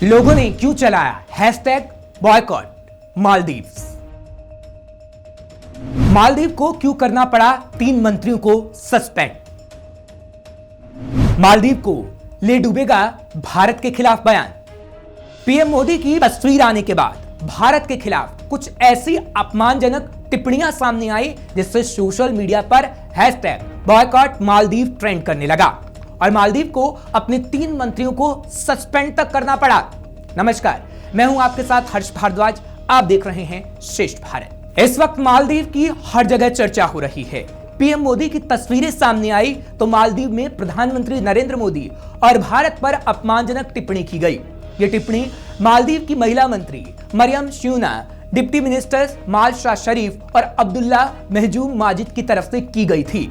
लोगों ने क्यों चलाया हैशटैग बॉयकॉट मालदीव्स। मालदीव को क्यों करना पड़ा 3 मंत्रियों को सस्पेंड। मालदीव को ले डूबेगा भारत के खिलाफ बयान। पीएम मोदी की तस्वीर आने के बाद भारत के खिलाफ कुछ ऐसी अपमानजनक टिप्पणियां सामने आई जिससे सोशल मीडिया पर हैशटैग बॉयकॉट मालदीव ट्रेंड करने लगा और मालदीव को अपने 3 मंत्रियों को सस्पेंड तक करना पड़ा। नमस्कार, मैं हूं आपके साथ हर्ष भारद्वाज। आप देख रहे हैं श्रेष्ठ भारत। इस वक्त मालदीव की हर जगह चर्चा हो रही है। पीएम मोदी की तस्वीरें सामने आई तो मालदीव में प्रधानमंत्री नरेंद्र मोदी और भारत पर अपमानजनक टिप्पणी की गई। यह टिप्पणी मालदीव की महिला मंत्री मरियम श्यूना, डिप्टी मिनिस्टर्स मालशाह शरीफ और अब्दुल्ला महजूम माजिद की तरफ से की गई थी,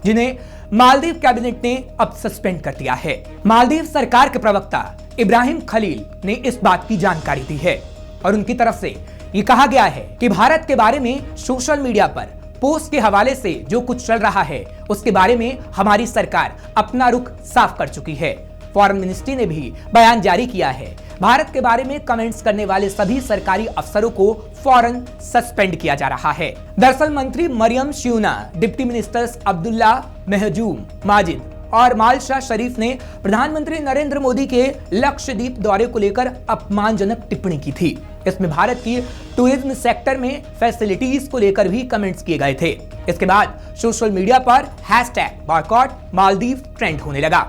जिन्हें मालदीव कैबिनेट ने अब सस्पेंड कर दिया है। मालदीव सरकार के प्रवक्ता इब्राहिम खलील ने इस बात की जानकारी दी है और उनकी तरफ से यह कहा गया है कि भारत के बारे में सोशल मीडिया पर पोस्ट के हवाले से जो कुछ चल रहा है उसके बारे में हमारी सरकार अपना रुख साफ कर चुकी है। फॉरेन मिनिस्ट्री ने भी बयान जारी किया है। भारत के बारे में कमेंट्स करने वाले सभी सरकारी अफसरों को फौरन सस्पेंड किया जा रहा है। दरअसल मंत्री मरियम श्यूना, डिप्टी मिनिस्टर्स अब्दुल्ला महजूम माजिद और मालशाह शरीफ ने प्रधानमंत्री नरेंद्र मोदी के लक्षद्वीप दौरे को लेकर अपमानजनक टिप्पणी की थी। इसमें भारत की टूरिज्म सेक्टर में फैसिलिटीज को लेकर भी कमेंट्स किए गए थे। इसके बाद सोशल मीडिया पर हैशटैग बॉयकॉट मालदीव ट्रेंड होने लगा।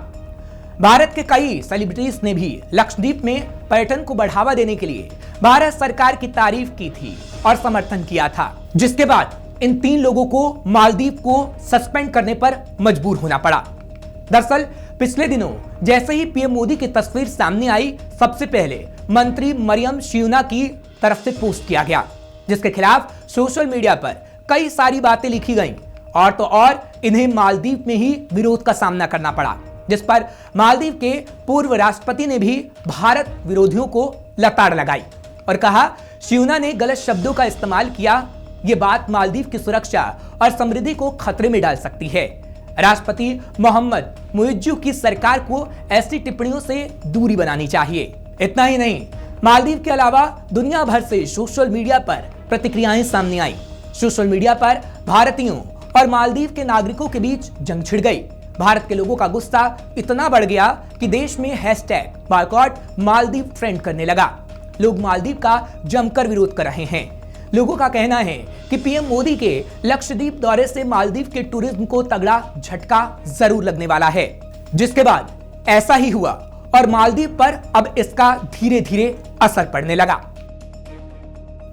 भारत के कई सेलिब्रिटीज ने भी लक्षद्वीप में पर्यटन को बढ़ावा देने के लिए भारत सरकार की तारीफ की थी और समर्थन किया था, जिसके बाद इन 3 लोगों को मालदीव को सस्पेंड करने पर मजबूर होना पड़ा। दरअसल पिछले दिनों जैसे ही पीएम मोदी की तस्वीर सामने आई, सबसे पहले मंत्री मरियम श्यूना की तरफ से पोस्ट किया गया, जिसके खिलाफ सोशल मीडिया पर कई सारी बातें लिखी गईं और तो और इन्हें मालदीव में ही विरोध का सामना करना पड़ा, जिस पर मालदीव के पूर्व राष्ट्रपति ने भी भारत विरोधियों को लताड़ लगाई और कहा श्यूना ने गलत शब्दों का इस्तेमाल किया। यह बात मालदीव की सुरक्षा और समृद्धि को खतरे में डाल सकती है। राष्ट्रपति मोहम्मद मुइज्जू की सरकार को ऐसी टिप्पणियों से दूरी बनानी चाहिए। इतना ही नहीं, मालदीव के अलावा दुनिया भर से सोशल मीडिया पर प्रतिक्रियाएं सामने आई। सोशल मीडिया पर भारतीयों और मालदीव के नागरिकों के बीच जंग छिड़ गई। भारत के लोगों का गुस्सा इतना बढ़ गया कि देश में हैशटैग बॉयकॉट मालदीव ट्रेंड करने लगा। लोग मालदीव का जमकर विरोध कर रहे हैं। लोगों का कहना है कि पीएम मोदी के लक्षद्वीप दौरे से मालदीव के टूरिज्म को तगड़ा झटका जरूर लगने वाला है, जिसके बाद ऐसा ही हुआ और मालदीव पर अब इसका धीरे धीरे असर पड़ने लगा।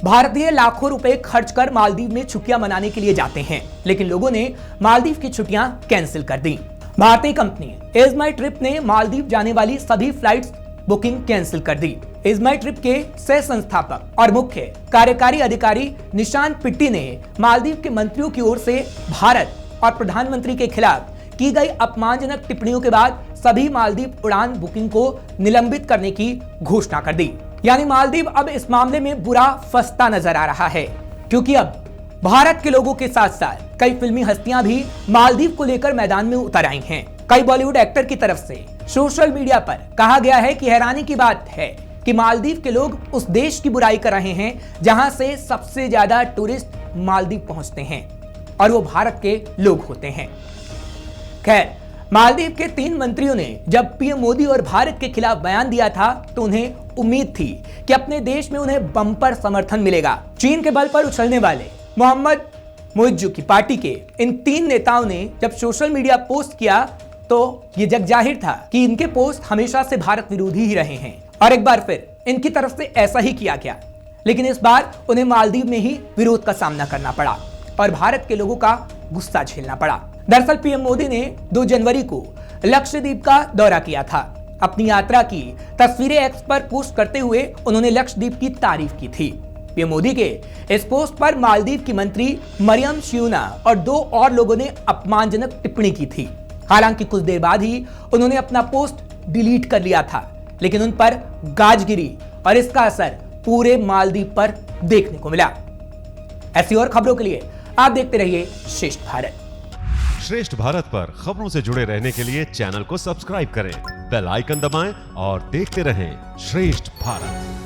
भारतीय लाखों रुपए खर्च कर मालदीव में छुट्टियां मनाने के लिए जाते हैं, लेकिन लोगों ने मालदीव की छुट्टियां कैंसिल कर दी। भारतीय कंपनी इज माई ट्रिप ने मालदीव जाने वाली सभी फ्लाइट्स बुकिंग कैंसिल कर दी। इज माई ट्रिप के सह संस्थापक और मुख्य कार्यकारी अधिकारी निशान पिट्टी ने मालदीव के मंत्रियों की ओर से भारत और प्रधानमंत्री के खिलाफ की गई अपमानजनक टिप्पणियों के बाद सभी मालदीव उड़ान बुकिंग को निलंबित करने की घोषणा कर दी। यानी मालदीव अब इस मामले में बुरा फंसता नजर आ रहा है, क्योंकि अब भारत के लोगों के साथ साथ कई फिल्मी हस्तियां भी मालदीव को लेकर मैदान में उतर आई हैं। कई बॉलीवुड एक्टर की तरफ से सोशल मीडिया पर कहा गया है कि हैरानी की बात है कि मालदीव के लोग उस देश की बुराई कर रहे हैं जहां से सबसे ज्यादा टूरिस्ट मालदीव पहुंचते हैं और वो भारत के लोग होते हैं। खैर, मालदीव के 3 मंत्रियों ने जब पीएम मोदी और भारत के खिलाफ बयान दिया था तो उन्हें उम्मीद थी कि अपने देश में उन्हें बम्पर समर्थन मिलेगा। चीन के बल पर उछलने वाले मोहम्मद मुइज्जू की पार्टी के इन 3 नेताओं ने जब सोशल मीडिया पोस्ट किया तो ये जग जाहिर था कि इनके पोस्ट हमेशा से भारत विरोधी ही रहे हैं और एक बार फिर इनकी तरफ से ऐसा ही किया गया। लेकिन इस बार उन्हें मालदीव में ही विरोध का सामना करना पड़ा और भारत के लोगों का गुस्सा झेलना पड़ा। दरअसल पीएम मोदी ने 2 जनवरी को लक्षद्वीप का दौरा किया था। अपनी यात्रा की तस्वीरें एक्स पर पोस्ट करते हुए उन्होंने लक्षद्वीप की तारीफ की थी। पीएम मोदी के इस पोस्ट पर मालदीव की मंत्री मरियम श्यूना और 2 और लोगों ने अपमानजनक टिप्पणी की थी। हालांकि कुछ देर बाद ही उन्होंने अपना पोस्ट डिलीट कर लिया था, लेकिन उन पर गाज गिरी और इसका असर पूरे मालदीव पर देखने को मिला। ऐसी और खबरों के लिए आप देखते रहिए श्रेष्ठ भारत। श्रेष्ठ भारत पर खबरों से जुड़े रहने के लिए चैनल को सब्सक्राइब करें, बेल आइकन दबाएं और देखते रहें श्रेष्ठ भारत।